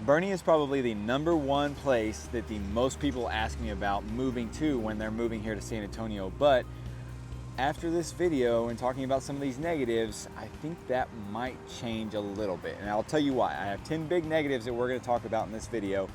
Boerne is probably the #1 place that the most people ask me about moving to when they're moving here to San Antonio. But after this video and talking about some of these negatives, I think that might change a little bit. And I'll tell you why. I have 10 big negatives that we're going to talk about in this video,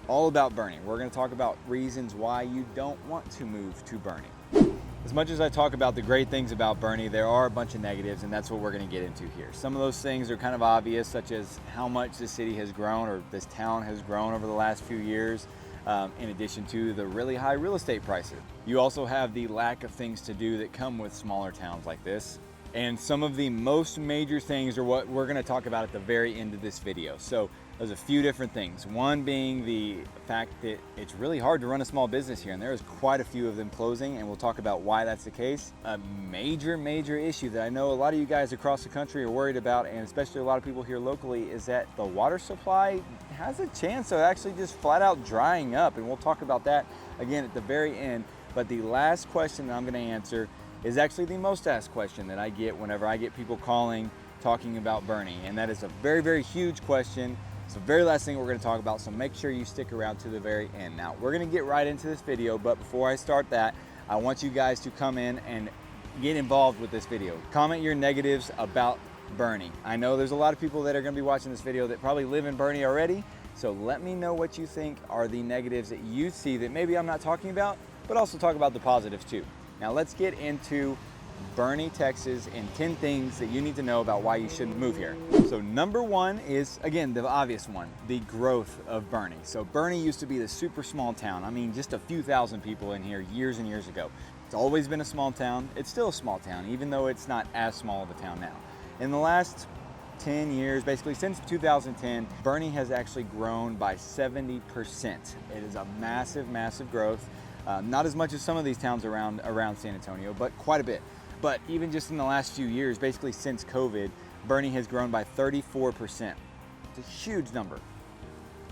all about Boerne. We're going to talk about reasons why you don't want to move to Boerne. As much as I talk about the great things about Boerne, there are a bunch of negatives, and that's what we're going to get into here. Some of those things are kind of obvious, such as how much the city has grown, or this town has grown over the last few years, in addition to the really high real estate prices. You also have the lack of things to do that come with smaller towns like this. And some of the most major things are what we're going to talk about at the very end of this video. So there's a few different things. One being the fact that it's really hard to run a small business here, and there's quite a few of them closing, and we'll talk about why that's the case. A major issue that I know a lot of you guys across the country are worried about, and especially a lot of people here locally, is that the water supply has a chance of actually just flat out drying up, and we'll talk about that again at the very end. But the last question that I'm going to answer is actually the most asked question that I get whenever I get people calling talking about Boerne, and that is a very huge question. It's the very last thing we're going to talk about, so make sure you stick around to the very end. Now, we're going to get right into this video, but before I start that, I want you guys to come in and get involved with this video. Comment your negatives about Boerne. I know there's a lot of people that are going to be watching this video that probably live in Boerne already, so let me know what you think are the negatives that you see that maybe I'm not talking about, but also talk about the positives too. Now let's get into Boerne, Texas, and 10 things that you need to know about why you shouldn't move here. So #1 is, again, the obvious one, the growth of Boerne. So Boerne used to be this super small town. I mean, just a few thousand people in here years and years ago. It's always been a small town. It's still a small town, even though it's not as small of a town now. In the last 10 years, basically since 2010, Boerne has actually grown by 70%. It is a massive growth. Not as much as some of these towns around San Antonio, but quite a bit. But even just in the last few years, basically since COVID, Boerne has grown by 34%. It's a huge number,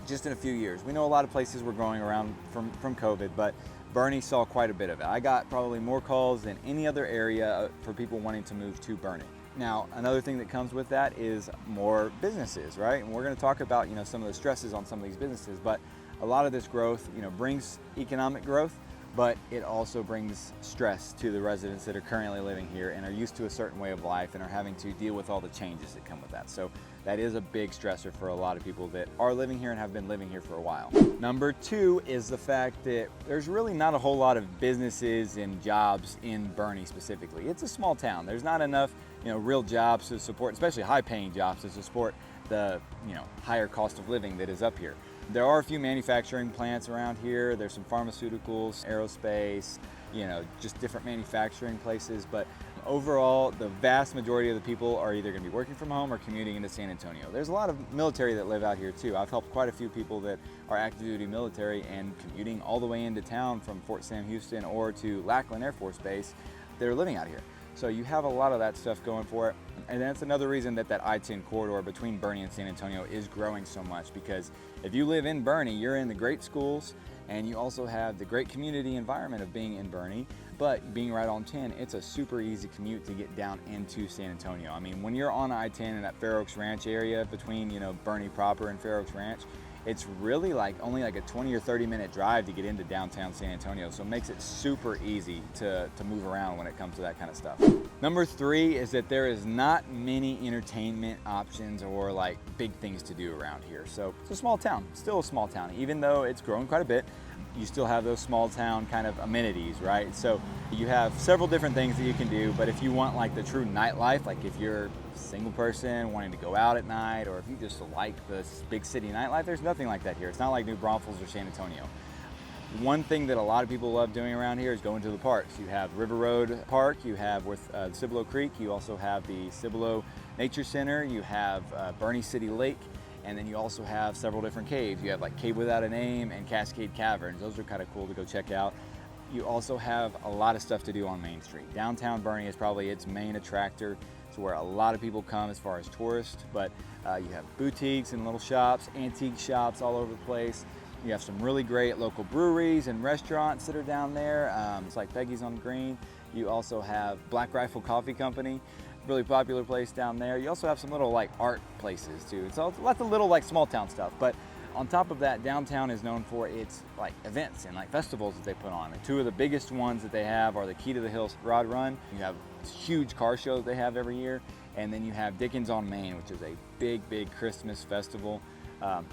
just in a few years. We know a lot of places were growing around from COVID, but Boerne saw quite a bit of it. I got probably more calls than any other area for people wanting to move to Boerne. Now, another thing that comes with that is more businesses, right? And we're going to talk about, some of the stresses on some of these businesses, but a lot of this growth, brings economic growth, but it also brings stress to the residents that are currently living here and are used to a certain way of life and are having to deal with all the changes that come with that. So that is a big stressor for a lot of people that are living here and have been living here for a while. #2 is the fact that there's really not a whole lot of businesses and jobs in Boerne specifically. It's a small town. There's not enough, real jobs to support, especially high-paying jobs to support the, higher cost of living that is up here. There are a few manufacturing plants around here. There's some pharmaceuticals, aerospace, just different manufacturing places. But overall, the vast majority of the people are either going to be working from home or commuting into San Antonio. There's a lot of military that live out here too. I've helped quite a few people that are active duty military and commuting all the way into town from Fort Sam Houston or to Lackland Air Force Base. They're living out here. So you have a lot of that stuff going for it. And that's another reason that I-10 corridor between Boerne and San Antonio is growing so much, because if you live in Boerne, you're in the great schools and you also have the great community environment of being in Boerne, but being right on 10, it's a super easy commute to get down into San Antonio. I mean, when you're on I-10 in that Fair Oaks Ranch area between, Boerne proper and Fair Oaks Ranch, it's really only a 20 or 30 minute drive to get into downtown San Antonio. So it makes it super easy to move around when it comes to that kind of stuff. #3 is that there is not many entertainment options or big things to do around here. So it's a small town, still a small town. Even though it's grown quite a bit, you still have those small town kind of amenities, right? So you have several different things that you can do, but if you want the true nightlife, if you're a single person wanting to go out at night, or if you just like the big city nightlife, there's nothing like that here. It's not like New Braunfels or San Antonio. One thing that a lot of people love doing around here is going to the parks. You have River Road Park, you have with Cibolo Creek, you also have the Cibolo Nature Center, you have Boerne City Lake, and then you also have several different caves. You have Cave Without a Name and Cascade Caverns. Those are kind of cool to go check out. You also have a lot of stuff to do on Main Street. Downtown Boerne is probably its main attractor. It's where a lot of people come as far as tourists, but you have boutiques and little shops, antique shops all over the place. You have some really great local breweries and restaurants that are down there. It's like Peggy's on Green. You also have Black Rifle Coffee Company, really popular place down there. You also have some little art places too. It's lots of little small town stuff, but On top of that, downtown is known for its like events and like festivals that they put on. And two of the biggest ones that they have are the Key to the Hills Rod Run. You have this huge car show that they have every year. And then you have Dickens on Main, which is a big Christmas festival.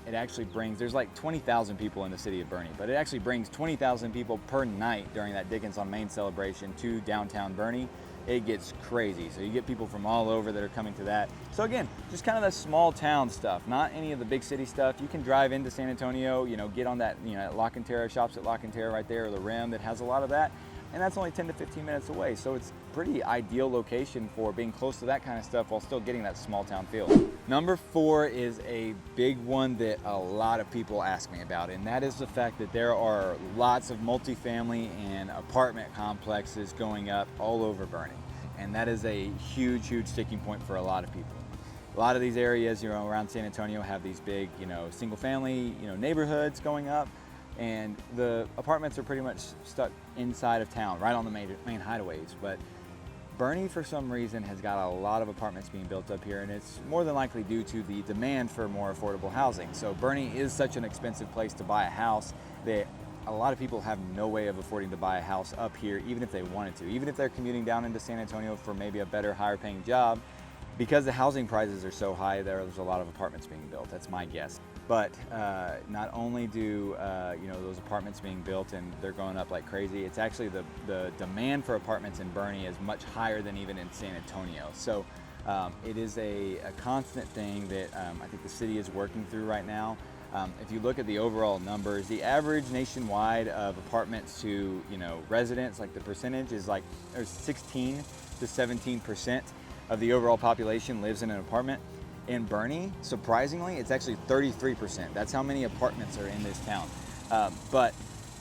It actually brings, there's like 20,000 people in the city of Boerne, but it actually brings 20,000 people per night during that Dickens on Main celebration to downtown Boerne. It gets crazy. So you get people from all over that are coming to that. So again, just kind of the small town stuff, not any of the big city stuff. You can drive into San Antonio, get on that, at La Cantera, shops at La Cantera right there, or the Rim that has a lot of that. And that's only 10 to 15 minutes away. So it's pretty ideal location for being close to that kind of stuff while still getting that small town feel. Number 4 is a big one that a lot of people ask me about, and that is the fact that there are lots of multifamily and apartment complexes going up all over Boerne. And that is a huge sticking point for a lot of people. A lot of these areas, around San Antonio have these big, single family, neighborhoods going up. And the apartments are pretty much stuck inside of town, right on the main highways. But Boerne, for some reason, has got a lot of apartments being built up here, and it's more than likely due to the demand for more affordable housing. So Boerne is such an expensive place to buy a house that a lot of people have no way of affording to buy a house up here, even if they wanted to. Even if they're commuting down into San Antonio for maybe a better, higher paying job, because the housing prices are so high, there's a lot of apartments being built. That's my guess. But not only do those apartments being built and they're going up like crazy, it's actually the demand for apartments in Boerne is much higher than even in San Antonio. So it is a constant thing that I think the city is working through right now. If you look at the overall numbers, the average nationwide of apartments to residents, like the percentage is like there's 16 to 17% of the overall population lives in an apartment. In Boerne, surprisingly, it's actually 33%. That's how many apartments are in this town. But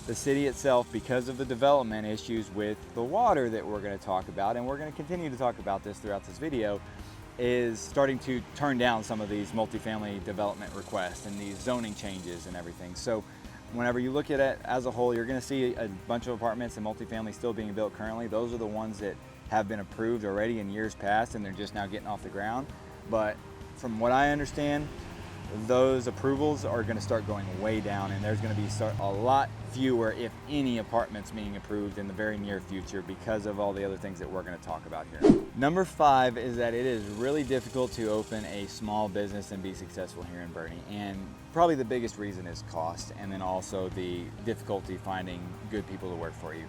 the city itself, because of the development issues with the water that we're going to talk about, and we're going to continue to talk about this throughout this video, is starting to turn down some of these multifamily development requests and these zoning changes and everything. So whenever you look at it as a whole, you're going to see a bunch of apartments and multifamily still being built currently. Those are the ones that have been approved already in years past, and they're just now getting off the ground. But from what I understand, those approvals are going to start going way down, and there's going to be a lot fewer, if any, apartments being approved in the very near future because of all the other things that we're going to talk about here. Number 5 is that it is really difficult to open a small business and be successful here in Boerne, and probably the biggest reason is cost, and then also the difficulty finding good people to work for you.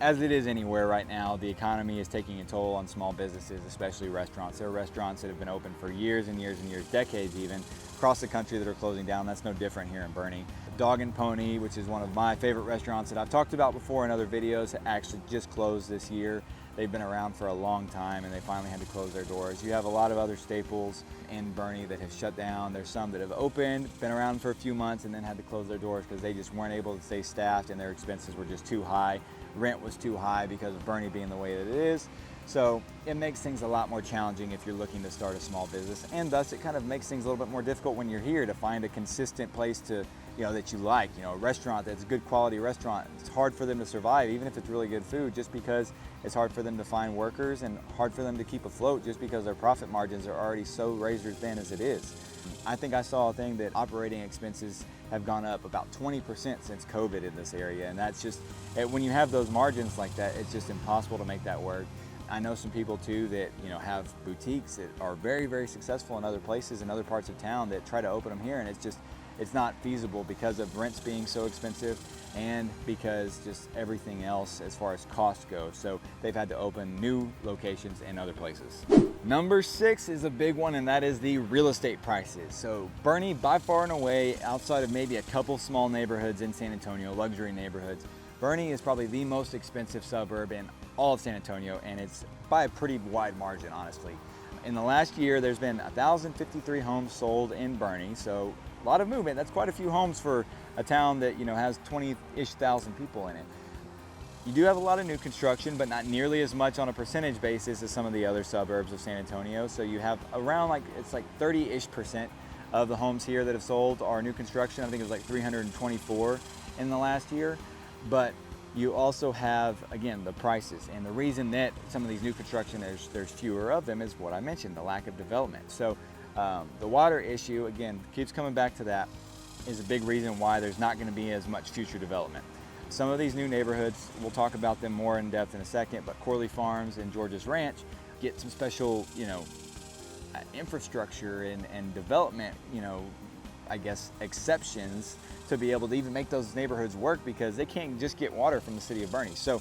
As it is anywhere right now, the economy is taking a toll on small businesses, especially restaurants. There are restaurants that have been open for years and years, decades even, across the country that are closing down. That's no different here in Boerne. Dog and Pony, which is one of my favorite restaurants that I've talked about before in other videos, actually just closed this year. They've been around for a long time and they finally had to close their doors. You have a lot of other staples in Boerne that have shut down. There's some that have opened, been around for a few months, and then had to close their doors because they just weren't able to stay staffed and their expenses were just too high. Rent was too high because of Boerne being the way that it is. So it makes things a lot more challenging if you're looking to start a small business, and thus it kind of makes things a little bit more difficult when you're here to find a consistent place to, that you like, a restaurant that's a good quality restaurant. It's hard for them to survive, even if it's really good food, just because it's hard for them to find workers and hard for them to keep afloat just because their profit margins are already so razor thin as it is. I think I saw a thing that operating expenses have gone up about 20% since COVID in this area, and that's just, when you have those margins like that, it's just impossible to make that work. I know some people too that have boutiques that are very successful in other places in other parts of town that try to open them here, and it's not feasible because of rents being so expensive and because just everything else as far as cost goes. So they've had to open new locations in other places. Number 6 is a big one, and that is the real estate prices. So Boerne, by far and away, outside of maybe a couple small neighborhoods in San Antonio, luxury neighborhoods, Boerne is probably the most expensive suburb in all of San Antonio, and it's by a pretty wide margin, honestly. In the last year, there's been 1,053 homes sold in Boerne, so a lot of movement. That's quite a few homes for a town that has 20-ish thousand people in it. You do have a lot of new construction, but not nearly as much on a percentage basis as some of the other suburbs of San Antonio. So you have around it's 30-ish% of the homes here that have sold are new construction. I think it was like 324 in the last year. But you also have, again, the prices. And the reason that some of these new construction, there's fewer of them is what I mentioned, the lack of development. So the water issue, again, keeps coming back to that. is a big reason why there's not going to be as much future development. Some of these new neighborhoods, we'll talk about them more in depth in a second, but Corley Farms and George's Ranch get some special, infrastructure and development, I guess, exceptions to be able to even make those neighborhoods work, because they can't just get water from the city of Boerne. So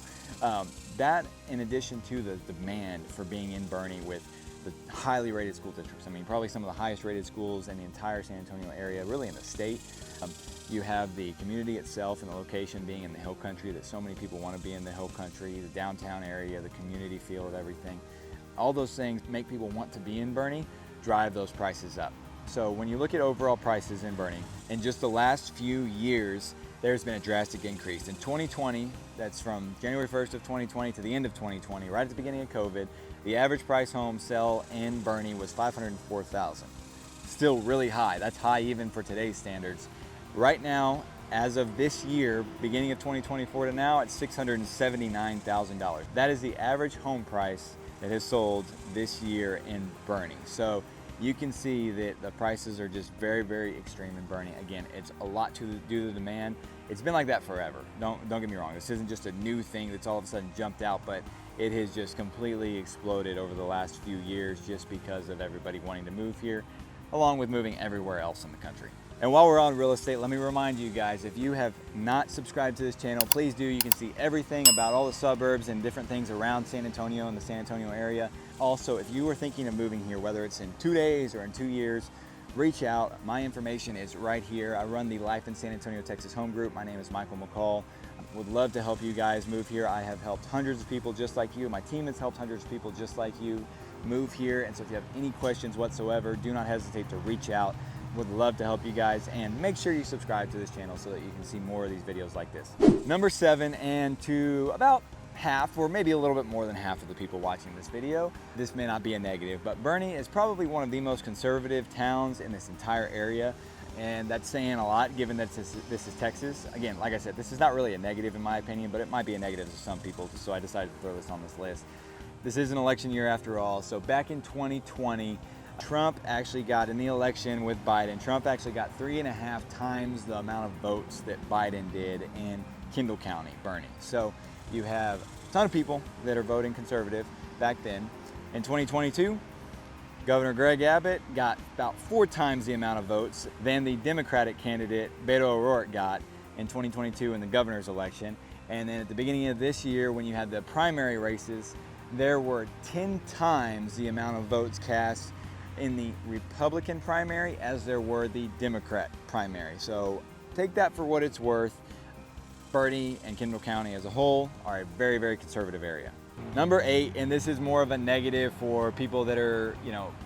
that, in addition to the demand for being in Boerne with the highly rated school districts, I mean, probably some of the highest rated schools in the entire San Antonio area, really in the state. You have the community itself and the location being in the hill country, that so many people want to be in the hill country, the downtown area, the community feel of everything. All those things make people want to be in Boerne, drive those prices up. So when you look at overall prices in Boerne, in just the last few years, there's been a drastic increase. In 2020, that's from January 1st of 2020 to the end of 2020, right at the beginning of COVID, the average price home sale in Boerne was $504,000. Still really high. That's high even for today's standards. Right now, as of this year, beginning of 2024 to now, it's $679,000. That is the average home price that has sold this year in Boerne. So you can see that the prices are just very, very extreme in Boerne. Again, it's a lot to do the demand. It's been like that forever. Don't get me wrong. This isn't just a new thing that's all of a sudden jumped out, but it has just completely exploded over the last few years just because of everybody wanting to move here, along with moving everywhere else in the country. And while we're on real estate, let me remind you guys, if you have not subscribed to this channel, please do. You can see everything about all the suburbs and different things around San Antonio and the San Antonio area. Also, if you are thinking of moving here, whether it's in 2 days or in 2 years, reach out. My information is right here. I run the Life in San Antonio, Texas home group. My name is Michael McCall. Would love to help you guys move here. I have helped hundreds of people just like you. My team has helped hundreds of people just like you move here. And so if you have any questions whatsoever, do not hesitate to reach out. Would love to help you guys, and make sure you subscribe to this channel so that you can see more of these videos like this. Number 7, and to about half, or maybe a little bit more than half of the people watching this video, this may not be a negative, but Boerne is probably one of the most conservative towns in this entire area. And that's saying a lot, given that this is Texas. Again, like I said, this is not really a negative in my opinion, but it might be a negative to some people, so I decided to throw this on this list. This is an election year after all. So back in 2020, Trump actually got in the election with Biden. Trump actually got 3.5 times the amount of votes that Biden did in Kendall County, Boerne. So you have a ton of people that are voting conservative back then. In 2022, Governor Greg Abbott got about 4 times the amount of votes than the Democratic candidate Beto O'Rourke got in 2022 in the governor's election. And then at the beginning of this year, when you had the primary races, there were 10 times the amount of votes cast in the Republican primary as there were the Democrat primary. So take that for what it's worth. Boerne and Kendall County as a whole are a very, very conservative area. Number 8, and this is more of a negative for people that are,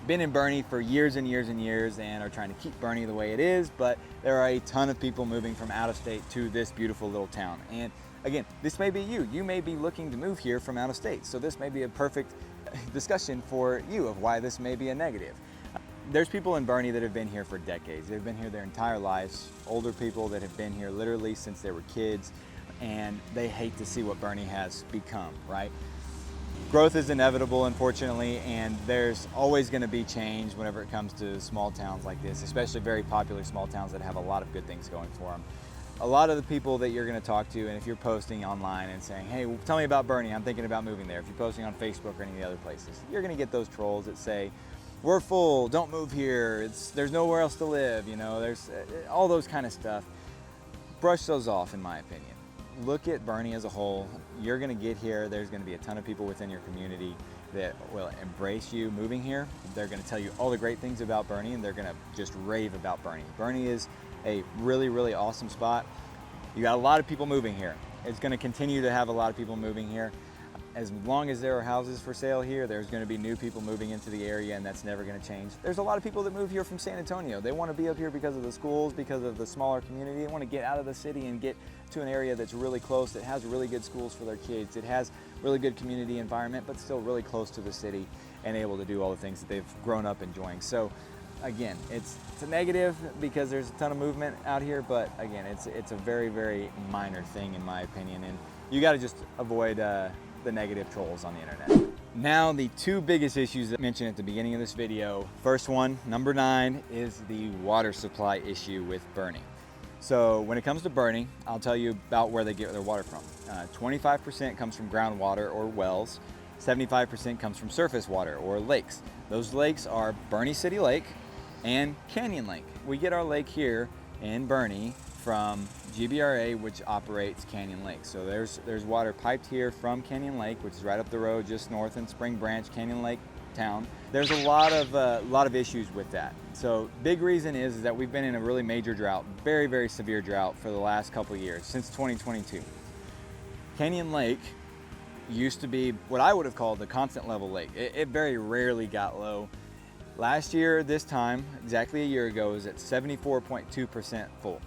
been in Boerne for years and years and years and are trying to keep Boerne the way it is, but there are a ton of people moving from out of state to this beautiful little town. And again, this may be you. You may be looking to move here from out of state. So this may be a perfect discussion for you of why this may be a negative. There's people in Boerne that have been here for decades. They've been here their entire lives. Older people that have been here literally since they were kids, and they hate to see what Boerne has become, right? Growth is inevitable, unfortunately, and there's always going to be change whenever it comes to small towns like this, especially very popular small towns that have a lot of good things going for them. A lot of the people that you're going to talk to, and if you're posting online and saying, hey, tell me about Boerne, I'm thinking about moving there. If you're posting on Facebook or any of the other places, you're going to get those trolls that say, we're full, don't move here, there's nowhere else to live, there's all those kind of stuff. Brush those off, in my opinion. Look at Boerne as a whole. You're going to get here, there's going to be a ton of people within your community that will embrace you moving here. They're going to tell you all the great things about Boerne, and they're going to just rave about Boerne. Boerne is a really, really awesome spot. You got a lot of people moving here. It's going to continue to have a lot of people moving here. As long as there are houses for sale here, there's going to be new people moving into the area, and that's never going to change. There's a lot of people that move here from San Antonio. They want to be up here because of the schools, because of the smaller community. They want to get out of the city and get to an area that's really close, that has really good schools for their kids. It has really good community environment, but still really close to the city and able to do all the things that they've grown up enjoying. So again, it's a negative because there's a ton of movement out here, but again, it's a very, very minor thing in my opinion, and you got to just avoid the negative trolls on the internet. Now, the 2 biggest issues that I mentioned at the beginning of this video. First one, number 9, is the water supply issue with Boerne. So when it comes to Boerne, I'll tell you about where they get their water from. 25% comes from groundwater or wells. 75% comes from surface water or lakes. Those lakes are Boerne City Lake and Canyon Lake. We get our lake here in Boerne from GBRA, which operates Canyon Lake. So there's water piped here from Canyon Lake, which is right up the road just north in Spring Branch, Canyon Lake town. There's a lot of issues with that. So big reason is that we've been in a really major drought, very, very severe drought for the last couple of years, since 2022. Canyon Lake used to be what I would have called the constant level lake. It very rarely got low. Last year, this time, exactly a year ago, it was at 74.2% full.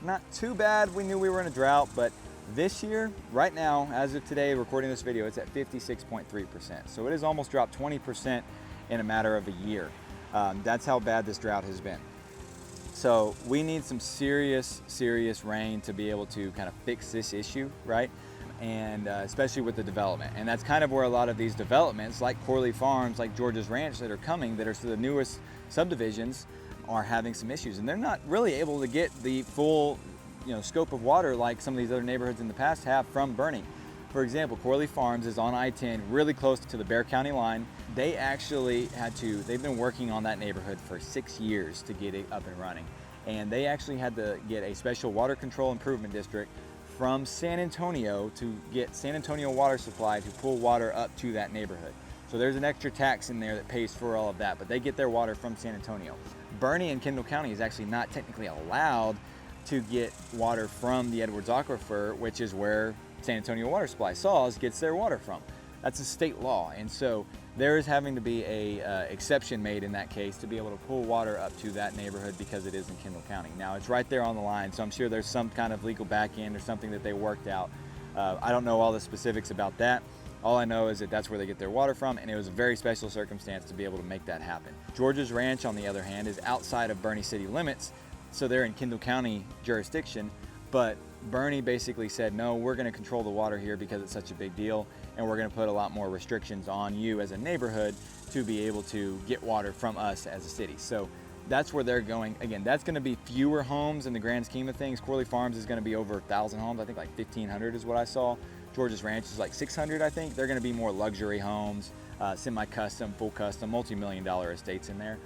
Not too bad, we knew we were in a drought, but this year, right now, as of today, recording this video, it's at 56.3%. So it has almost dropped 20% in a matter of a year. That's how bad this drought has been. So we need some serious rain to be able to kind of fix this issue, right? And especially with the development. And that's kind of where a lot of these developments, like Corley Farms, like George's Ranch, that are coming, that are the newest subdivisions, are having some issues. And they're not really able to get the full scope of water like some of these other neighborhoods in the past have from Boerne. For example, Corley Farms is on I-10, really close to the Bexar County line. They actually they've been working on that neighborhood for 6 years to get it up and running. And they actually had to get a special water control improvement district from San Antonio to get San Antonio water supply to pull water up to that neighborhood. So there's an extra tax in there that pays for all of that, but they get their water from San Antonio. Boerne and Kendall County is actually not technically allowed to get water from the Edwards Aquifer, which is where San Antonio Water Supply, SAWS, gets their water from. That's a state law, and so there is having to be a exception made in that case to be able to pull water up to that neighborhood because it is in Kendall County. Now it's right there on the line, so I'm sure there's some kind of legal back end or something that they worked out. I don't know all the specifics about that. All I know is that that's where they get their water from, and it was a very special circumstance to be able to make that happen. George's Ranch, on the other hand, is outside of Boerne city limits, so they're in Kendall County jurisdiction, but Boerne basically said, no, we're going to control the water here because it's such a big deal, and we're going to put a lot more restrictions on you as a neighborhood to be able to get water from us as a city. So that's where they're going. Again, that's going to be fewer homes in the grand scheme of things. Corley Farms is going to be over 1,000 homes. I think like 1,500 is what I saw. George's Ranch is like 600, I think. They're going to be more luxury homes, semi-custom, full custom, multi-million-dollar estates in there.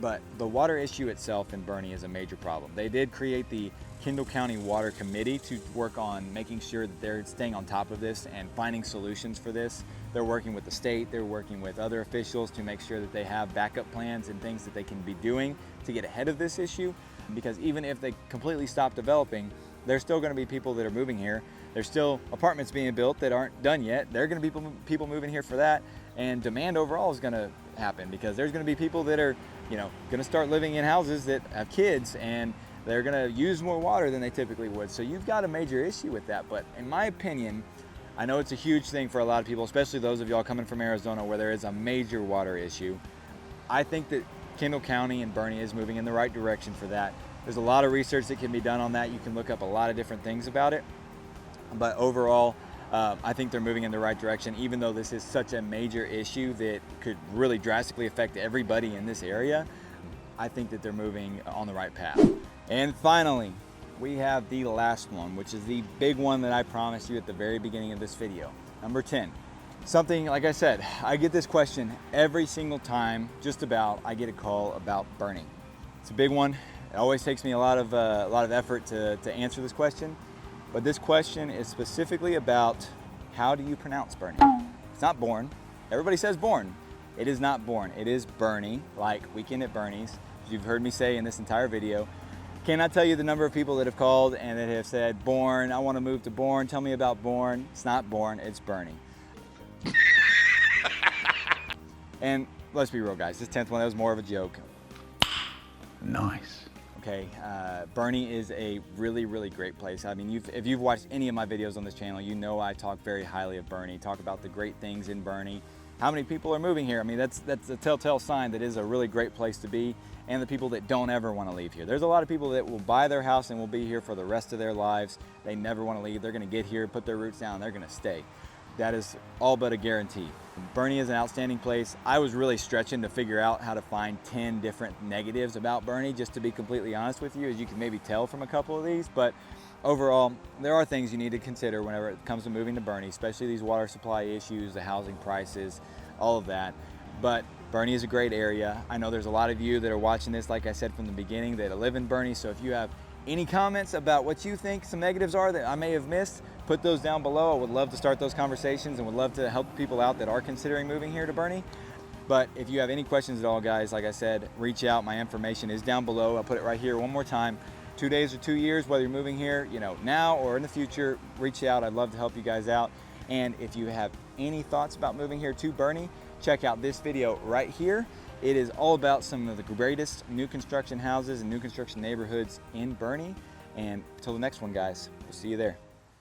But the water issue itself in Boerne is a major problem. They did create the Kendall County Water Committee to work on making sure that they're staying on top of this and finding solutions for this. They're working with the state, they're working with other officials to make sure that they have backup plans and things that they can be doing to get ahead of this issue. Because even if they completely stop developing, there's still going to be people that are moving here. There's still apartments being built that aren't done yet. There are going to be people moving here for that, and demand overall is going to happen because there's going to be people that are going to start living in houses that have kids, and they're going to use more water than they typically would. So you've got a major issue with that. But in my opinion, I know it's a huge thing for a lot of people, especially those of y'all coming from Arizona where there is a major water issue. I think that Kendall County and Boerne is moving in the right direction for that. There's a lot of research that can be done on that. You can look up a lot of different things about it. But overall, I think they're moving in the right direction, even though this is such a major issue that could really drastically affect everybody in this area. I think that they're moving on the right path. And finally, we have the last one, which is the big one that I promised you at the very beginning of this video. Number 10. Something, like I said, I get this question every single time, just about, I get a call about Boerne. It's a big one. It always takes me a lot of effort to answer this question. But this question is specifically about how do you pronounce Boerne? It's not Bourne. Everybody says Bourne. It is not Bourne. It is Boerne, like Weekend at Bernie's, as you've heard me say in this entire video. Cannot tell you the number of people that have called and that have said, Bourne, I want to move to Bourne. Tell me about Bourne. It's not Bourne, it's Boerne. And let's be real, guys. This 10th one, that was more of a joke. Nice. Okay, Boerne is a really, really great place. I mean, if you've watched any of my videos on this channel, you know I talk very highly of Boerne, talk about the great things in Boerne, how many people are moving here. I mean, that's a telltale sign that it is a really great place to be, and the people that don't ever want to leave here. There's a lot of people that will buy their house and will be here for the rest of their lives. They never want to leave. They're going to get here, put their roots down, they're going to stay. that is all but a guarantee. Boerne is an outstanding place. I was really stretching to figure out how to find 10 different negatives about Boerne, just to be completely honest with you, as you can maybe tell from a couple of these. But overall, there are things you need to consider whenever it comes to moving to Boerne, especially these water supply issues, the housing prices, all of that. But Boerne is a great area. I know there's a lot of you that are watching this, like I said from the beginning, that live in Boerne. So if you have any comments about what you think some negatives are that I may have missed, put those down below. I would love to start those conversations and would love to help people out that are considering moving here to Boerne. But if you have any questions at all, guys, like I said, reach out. My information is down below. I'll put it right here one more time. 2 days or 2 years, whether you're moving here, now or in the future, reach out. I'd love to help you guys out. And if you have any thoughts about moving here to Boerne, check out this video right here. It is all about some of the greatest new construction houses and new construction neighborhoods in Boerne. And until the next one, guys, we'll see you there.